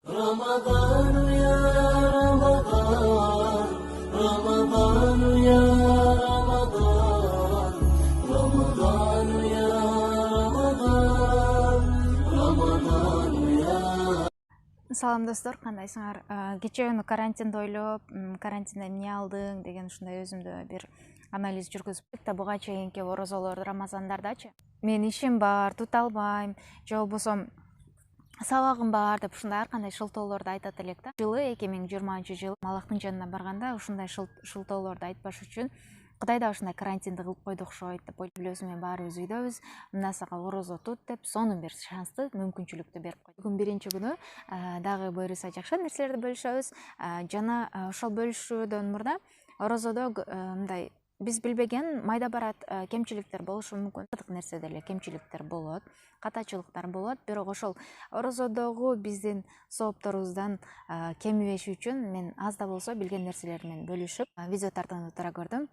رمضان يا رمضان رمضان يا رمضان رمضان يا رمضان رمضان يا Салам достор, кандайсыңар? Кече күнү карантинди ойлоп, карантинде эмне алдың деген ушундай өзүмдө бир анализ жүргүзүп, да буга чейинки орозолор, рамазандардачы мен ишим бар, тута албайм, же болбосо сабагым бар деп ушундай ар кандай шылтоолорду айтат элек да. Жылы 2020 Аллахтын жанына барганда ушундай шылтоолорду айтпаш үчүн Кудай да ушундай карантинди кылып койду окшойт деп ойлоп, өзү баарыбыз үйдөбүз, мына сага орозо тут деп сонун бир шансту, мүмкүнчүлүктү берип койду. Бүгүн биринчи күнү дагы буюрса жакшы нерселерди бөлүшөбүз. Жана ошол бөлүшүүдөн мурда орозодо мындай биз билбеген майда барат кемчиликтер болушу мүмкүн. Катык нерседе эле кемчиликтер болот, катачылыктар болот, бирок ошол орозодогу биздин соопторубуздан кемибеш үчүн мен аз да болсо билген нерселер менен бөлүшүп видео тартууну туура көрдүм.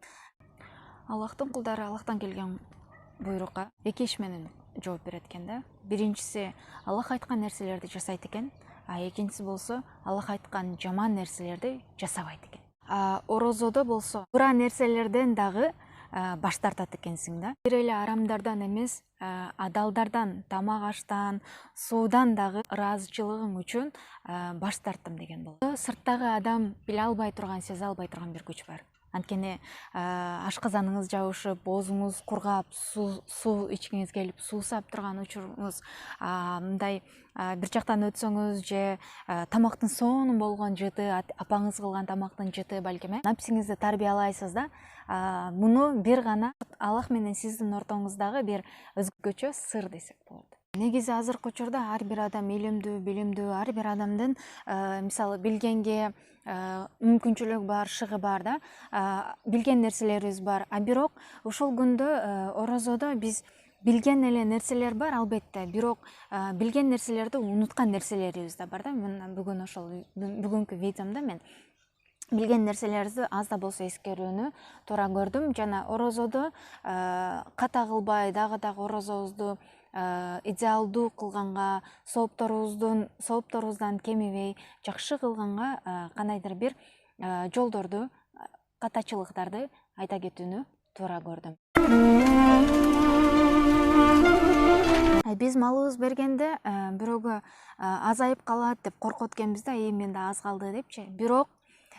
Аллахтын кулдары Аллахтан келген буйрукка эки иш менен жооп берет экен да. Биринчиси Аллах айткан нерселерди жасайт экен, экинчиси болсо Аллах айткан жаман нерселерди жасабайт экен. Орозодо болсо бура нерселерден дагы баш тартат экенсиң да. Бир эле арамдардан эмес, адалдардан, тамак аштан, суудан дагы ыраазычылыгың үчүн баш тарттым деген болот. Сырттагы адам биле албай турган, сезе албай турган бир күч бар. Анткени ашказаныңыз жабышып, оозуңуз кургап, суу ичкиңиз келип, суусап турган учуруңуз, мындай бир жактан өтсөңүз же тамактын сонун болгон жыты, апаңыз кылган тамактын жыты балким напсиңизди тарбиялайсыз да. Муну бир гана Аллах менен сиздин ортоңуздагы бир өзгөчө сыр десек болот. Негизи азыркы учурда ар бир адам илимдүү, билимдүү, ар бир адамдын мисалы билгенге мүмкүнчүлүгү бар, шыгы бар да, билген нерселерибиз бар. Бирок ушул күндө орозодо биз билген эле нерселер бар албетте, бирок билген нерселерди унуткан нерселерибиз да бар да. Мен бүгүн ошол бүгүнкү видеомдо мен билген нерселерди аз да болсо эскерүүнү туура көрдүм. Жана орозодо ката кылбай дагы орозобузду идеалдуу кылганга, соопторубуздан кемибей жакшы кылганга кандайдыр бир жолдорду, катачылыктарды айта кетүүнү туура көрдүм. Биз малыбыз бергенде бирөөгө азайып калат деп коркот экенбиз да, менде аз калды депчи. Бирок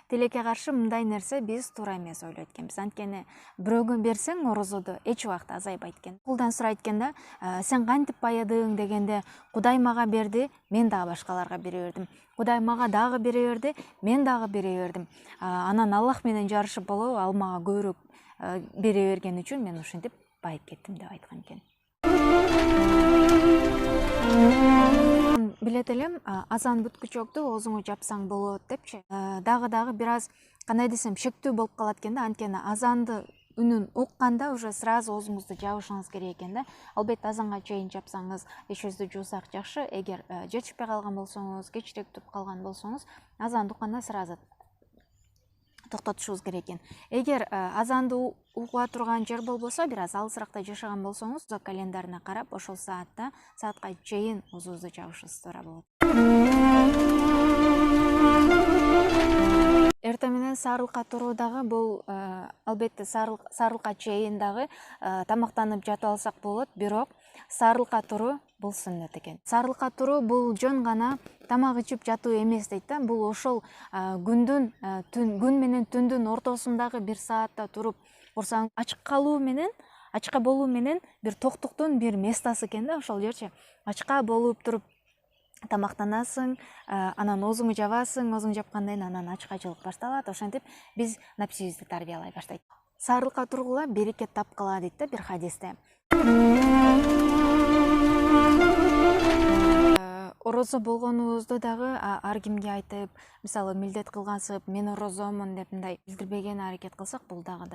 тилекке каршы мындай нерсе биз туура эмес ойлойт экенбиз. Анткени бирөөгө берсең орозодо эч убакыт азайбайт экен. Кулдан сурайт экен да, сен кантип баядың дегенде, Кудай мага берди, мен дагы башкаларга бере бердим. Кудай мага дагы бере берди, мен дагы бере бердим. Анан Аллах менен жарышып болобу, ал мага көбүрөөк бере берген үчүн мен ушинтип байып кеттим деп айткан экен. Билет элем, азан бүткүчөктү оозуңу жапсаң болот депчи. Дагы бир аз кандай десем шектүү болуп калат экен да, анткени азанды үнүн укканда уже сразу оозуңузду жабышыңыз керек экен да. Албетте азанга чейин жапсаңыз, ишибизди жуусак жакшы. Эгер жетишпей калган болсоңуз, кечирээк туруп калган болсоңуз, азанды укканда сразу токтотушубуз керек экен. Эгер азанды угуа турган жер болбосо, бир аз алысыракта жашаган болсоңуз, календарына карап, ошол саатка чейин оозуңузду жабышыңыз туура болот. Эртең менен саарылыкка туруу дагы бул албетте саарылыкка чейин дагы тамактанып жатып алсак болот, бирок саарылыкка туруу бул сүннөт экен. Саарылыкка туруу бул жөн гана тамак ичип жатуу эмес дейт да. Бул ошол күн менен түндүн ортосундагы бир саатта туруп урсаң, ачка болуу менен бир токтуктун бир местасы экен да ошол жерчи. Ачка болуп туруп тамактанасың, анан оозуңду жабасың, оозуңду жапкандан кийин анан ачкачылык башталат. Ошентип биз напсибизди тарбиялай баштайт. Саарылыкка тургула берекет тапкыла дейт да бир хадисте. Орозо болгонубузду дагы ар кимге айтып, мисалы милдет кылгансып, мен орозомун деп мындай билдирбеген аракет кылсак, бул дагы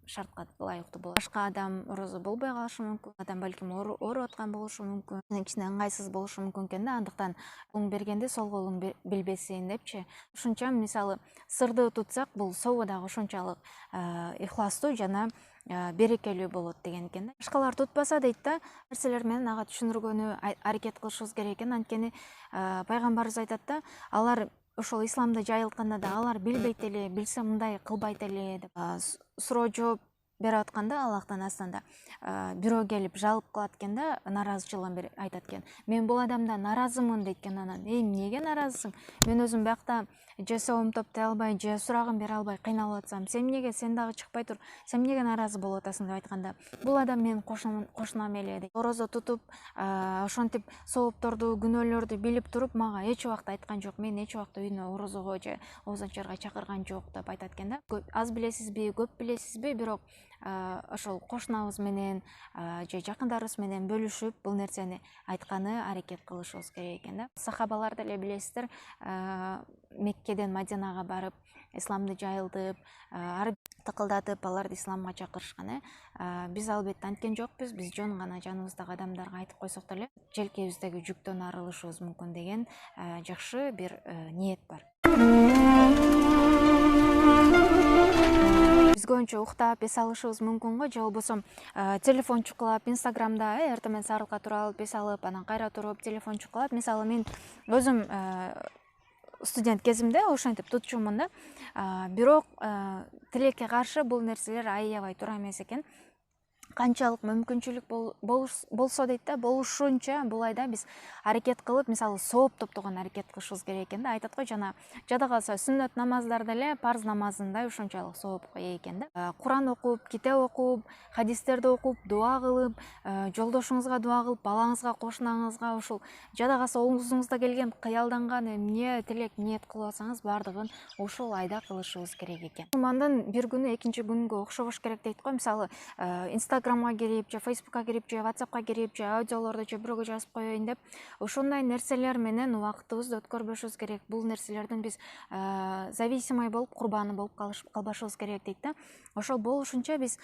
шартка ылайыктуу болот. Башка адам орозо болбой калышы мүмкүн, адам балким ооруп аткан болушу мүмкүн, кичине ыңгайсыз болушу мүмкүн экен да. Андыктан колуң бергенде сол колуң билбесин депчи. Ушунча мисалы сырды тутсак, бул сообо дагы ошончалык ыхластуу жана берекелүү болот деген экен да. Башкалар тутпаса дейт да, нерселер менен ага түшүндүргөнү аракет кылышыбыз керек экен. Анткени пайгамбарыбыз айтат да, алар ошол исламда жайылтканда да алар билбейт эле, билсе мындай кылбайт эле деп суроо жооп берип атканда Аллахтан астанда бирөө келип жалып калат экен да, нааразычылыгын берип айтат экен. Мен бул адамдан нааразымын дейт экен. Анан эмнеге нааразысың? Мен өзүм биякта же соом топтой албай, же сурагын бере албай кыйналып атсам, сен эмнеге, сен дагы чыкпай тур, сен эмнеге нааразы болуп атасың деп айтканда, бул адам менин кошунам эле дейт. Орозо тутуп, ошентип соопторду, күнөөлөрдү билип туруп, мага эч убакта айткан жок, мен эч убакта үйүнө орозого же ооз ачарга чакырган жок деп айтат экен да. Аз билесизби, көп билесизби, бирок ошол кошунабыз менен же жакындарыбыз менен бөлүшүп бул нерсени айтканы аракет кылышыбыз керек экен да. Сахабалар деле билесиздер, Меккеден Мадинага барып исламды жайылтып, тыкылдатып аларды исламга чакырышкан. Биз албетте анткен жокпуз. Биз жөн гана жаныбыздагы адамдарга айтып койсок деле желкебиздеги жүктөн арылышыбыз мүмкүн деген жакшы бир ниет бар. Биз көбүнчө уктап эс алышыбыз мүмкүн го, же болбосо телефон чукулап, Инстаграмда эртең сарылка туруп алып эс алып, анан кайра туруп телефон чукулап. Мисалы мен өзүм студент кезимде ошентип тутчумун да. Бирок тилекке каршы бул нерселер аябай туура эмес экен. Канчалык мүмкүнчүлүк болсо дейт да, болушунча булайда биз аракет кылып, мисалы сооп топтогон аракет кылышыбыз керек экен да. Айтат го, жана жада калса сүннөт намаздар деле парз намазындай ушунчалык соопко ээ экен да. Куран окуп, китеп окуп, хадистерди окуп, дуа кылып, жолдошуңузга дуа кылып, балаңызга, кошунаңызга, ушул жада калса оңузуңузда келген кыялданган эмне тилек ниет кылып алсаңыз, бардыгын ушул айда кылышыбыз керек экен. Мындан бир күнү экинчи күнгө окшобош керек дейт го. Мисалы Инстаграмга кирип, же Фейсбукка кирип, же WhatsAppка кирип, же аудиолорду же бирөөгө жазып коеюн деп, ошондой нерселер менен убактыбызды өткөрбөшүбүз керек. Бул нерселердин биз зависимый болуп, курбаны болуп калбашыбыз керек дейт да. Ошол болушунча биз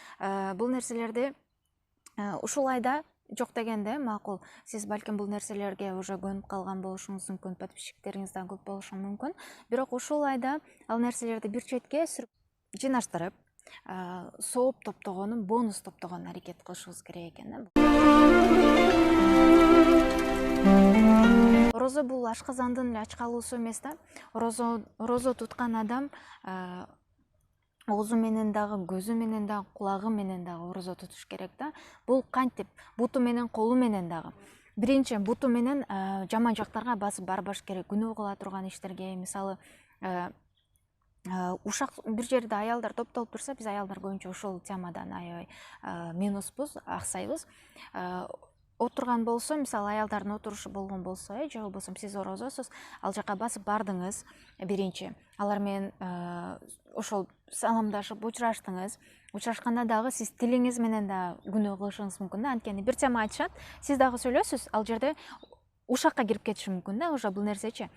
бул нерселерди ушул айда жок дегенде макул. Сиз балким бул нерселерге уже көнүп калган болушуңуз мүмкүн, подписчиктериңиз да көп болушу мүмкүн. Бирок ушул айда ал нерселерди бир четке сүрүп жыйнаштырып, сооп топтогонун, бонус топтогон аракет кылышыбыз керек экен да. Орозо бул ашказандын эле ачкалуусу эмес да. Орозо туткан адам оозу менен дагы, көзү менен дагы, кулагы менен дагы орозо тутуш керек да. Бул кантип? Буту менен, колу менен дагы. Биринчи буту менен жаман жактарга басып барбаш керек. Күнөө кыла турган иштерге, мисалы ушак бир жерде аялдар топтолуп турса, биз аялдар көбүнчө ошол темадан аябай минуспуз, аксайбыз. Отурган болсо, мисалы аялдардын отурушу болгон болсо, же болбосо сиз орозосуз, ал жака басып бардыңыз, биринчи алар менен ошол саламдашып учураштыңыз. Учурашканда дагы сиз тилиңиз менен да күнөө кылышыңыз мүмкүн да. Анткени бир тема айтышат, сиз дагы сүйлөйсүз, ал жерде ушакка кирип кетиши мүмкүн да, уже бул нерсечи.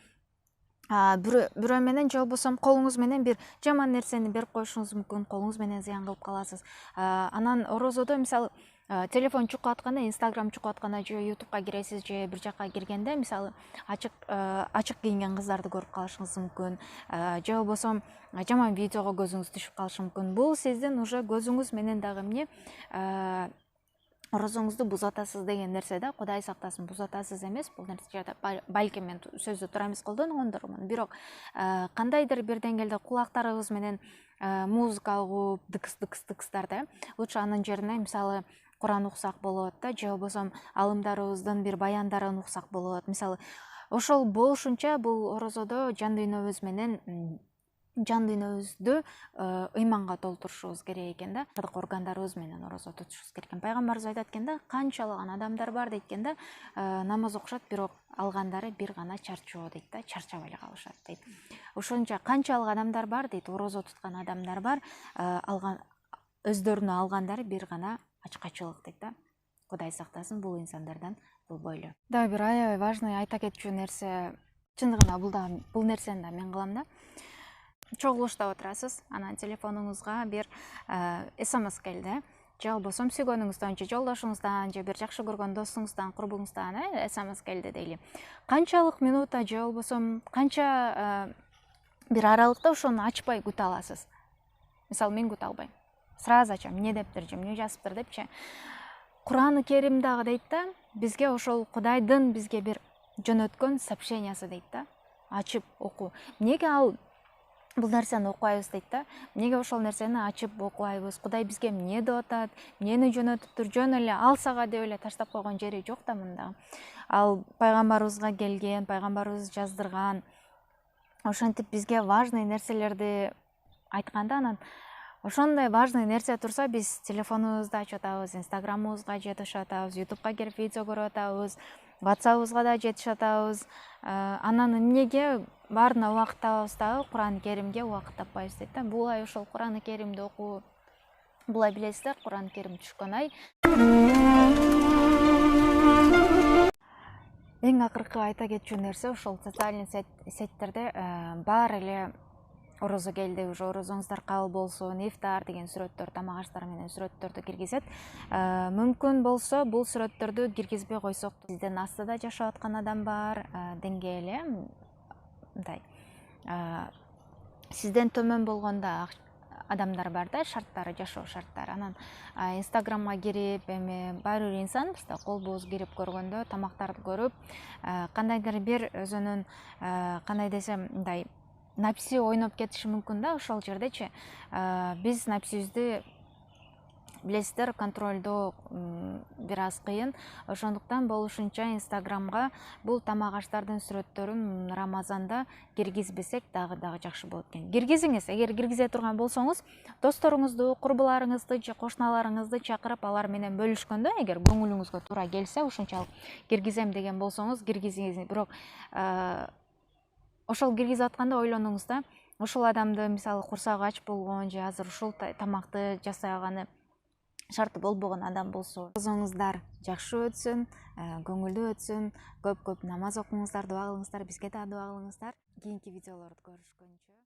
Бирөө менен же болбосо колуңуз менен бир жаман нерсени берип коюшуңуз мүмкүн, колуңуз менен зыян кылып каласыз. Анан орозодо мисалы телефон чукуп атканда, Инстаграм чукуп атканда, же Ютубка киресиз, же бир жакка киргенде, мисалы ачык кийинген кыздарды көрүп калышыңыз мүмкүн, же болбосо жаман видеого көзүңүз түшүп калышы мүмкүн. Бул сиздин уже көзүңүз менен дагы эмне орозоңузду бузатасыз деген нерсе да. Кудай сактасын, бузатасыз эмес, бул нерсе балким мен сөздү туура эмес колдонгондормун. Бирок кандайдыр бир деңгээлде кулактарыбыз менен музыка угуп, дыкс-дыкс-дыкстарды, лучше анын жерине мисалы Куран уксак болот да, же болбосо алымдарыбыздын бир баяндарын уксак болот. Мисалы ошол болушунча бул орозодо жан дүйнөбүз менен жан дүйнөбүздү ыйманга толтурушубуз керек экен да. Органдарыбыз менен орозо тутушубуз керек экен. Пайгамбарыбыз айтат экен да, канчалаган адамдар бар дейт экен да, намаз окушат, бирок алгандары бир гана чарчоо дейт да, чарчап эле калышат дейт. Ошончо канчалык адамдар бар дейт, орозо туткан адамдар бар, өздөрүнө алгандары бир гана ачкачылык дейт да. Кудай сактасын бул инсандардан болбой эле. Дагы бир аябай важный айта кетчү нерсе, чындыгында бул нерсени да мен кылам да. Чогулуштап отурасыз, анан телефонуңузга бир СМС келди, же болбосо сүйгөнүңүздөн, же жолдошуңуздан, же бир жакшы көргөн досуңуздан, курбуңуздан СМС келди дейли. Канчалык минутта же болбосо канча бир аралыкта ошону ачпай күтө аласыз? Мисалы мен күтө албайм. сразу ачам, эмне дептир же, эмне жазыптыр депчи. Кур'аны Керим дагы дейт да, бизге ошол Кудайдын бизге бир жөнөткөн сообщениясы дейт да, ачып окуу. Эмнеге ал бул нерсени окубайбыз дейт да, эмнеге ошол нерсени ачып окубайбыз, Кудай бизге эмне деп атат, эмнени жөнөтүптүр, жөн эле ал сага деп эле таштап койгон жери жок да мында. Ал пайгамбарыбызга келген, пайгамбарыбыз жаздырган, ошентип бизге важный нерселерди айтканда, анан ошондой важный нерсе турса биз телефонубузду ачып атабыз, инстаграмыбызга жетишип атабыз, ютубка кирип видео көрүп атабыз, ватсабыбызга да жетишип атабыз. Анан эмнеге баарына убакыт табабыз дагы Кур'ан Керимге убакыт таппайбыз дейт да. Булай ошол Кур'ан Керимди окуу, булай билесиздер, Кур'ан Керим түшкөн ай. Эң акыркы айта кетчү нерсе ошол социальный сеттерде баары эле орозо келди, уже орозоңуздар кабыл болсун, ифтар деген сүрөттөр, тамак аштар менен сүрөттөрдү киргизет. Мүмкүн болсо бул сүрөттөрдү киргизбей койсок, сизден астыда жашап аткан адам бар, деңгээли мындай сизден төмөн болгондо адамдар бар да, шарттары, жашоо шарттары. Анан инстаграмга кирип, эми баары бир инсанбыз да, колбуз кирип көргөндө, тамактарды көрүп, кандайдыр бир өзүнүн кандай десем, мындай напси ойноп кетиши мүмкүн да ошол жердечи. Биз напсибизди билесиздер, контролдоо бир аз кыйын. Ошондуктан болушунча инстаграмга бул тамак аштардын сүрөттөрүн Рамазанда киргизбесек дагы жакшы болот экен. Киргизиңиз, эгер киргизе турган болсоңуз, досторуңузду, курбуларыңызды же кошуналарыңызды чакырып алар менен бөлүшкөндө, эгер көңүлүңүзгө туура келсе, ушунчалык киргизем деген болсоңуз, киргизиңиз. Бирок ошол киргизип атканда ойлонуңуз да, ошол адамды мисалы курсагы ач болгон же азыр ушул тамакты жасаганы шарты болбогон адам болсо, розоңуздар жакшы өтсүн, көңүлдүү өтсүн, көп намаз окуңуздар, дуа кылыңыздар, бизге да дуа кылыңыздар. Кийинки видеолорду көрүшкөнчө